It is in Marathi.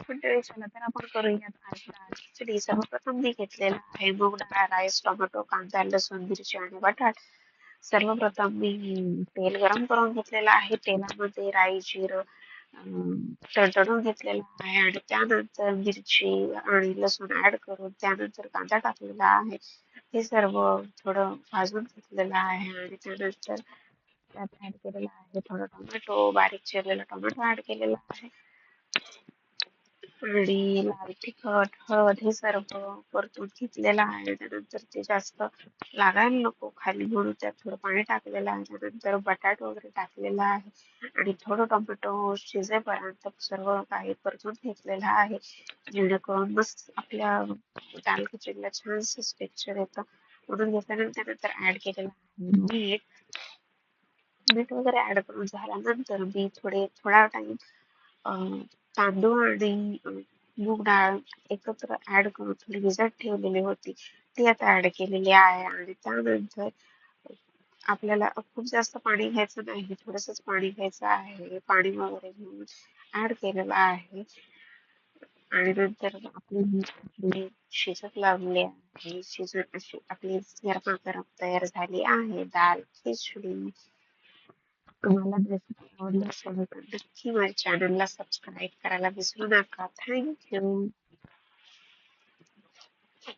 मंडळी चला तर आपण करूयात आज डाळ खिचडी. सर्वप्रथम मी घेतलेला आहे मूग डाळ, राईस, टोमॅटो, कांदा, लसूण, मिरची आणि बटाट. सर्वप्रथम मी तेल गरम करून घेतलेलं आहे. तेलामध्ये राई, जिरं तडतडून घेतलेलं आहे आणि त्यानंतर मिरची आणि लसूण ऍड करून त्यानंतर कांदा टाकलेला आहे. हे सर्व थोडं भाजून घेतलेलं आहे आणि त्यानंतर त्यात ऍड केलेला आहे थोडं टोमॅटो, बारीक चिरलेला टोमॅटो ऍड केलेला आहे. आणि लाल तिखट, हळद हे सर्व परतून घेतलेलं आहे. त्यानंतर ते जास्त लागायला नको खाली म्हणून त्यात थोडं पाणी टाकलेलं आहे. त्यानंतर बटाट वगैरे टाकलेला आहे आणि थोडं टोमॅटो शिजेपर्यंत सर्व काही परतून घेतलेलं आहे. जेणेकरून मस्त आपल्या दाल खिचडीला छानसं टेक्स्चर येतं. म्हणून घेतल्यानंतर त्यानंतर ऍड केलेलं आहे मीठ. मीठ वगैरे ऍड करून झाल्यानंतर मी थोडा टाइम तांदूळ आणि मूग डाळ एकत्र ऍड करून थोडी भिजत ठेवलेली होती ती आता ऍड केलेली आहे आणि त्यानंतर आपल्याला खूप जास्त पाणी घ्यायचं नाही, थोडंसंच पाणी घ्यायचं आहे. पाणी वगैरे घेऊन ऍड केलेलं आहे आणि नंतर आपली ही खिचडी शिजत लागली आहे. शिजून अशी आपली गरमागरम तयार झाली आहे दाल खिचडी. तुम्हाला रेसिपी आवडली असेल तर नक्की माझ्या चॅनलला सबस्क्राईब करायला विसरू नका. Thank you.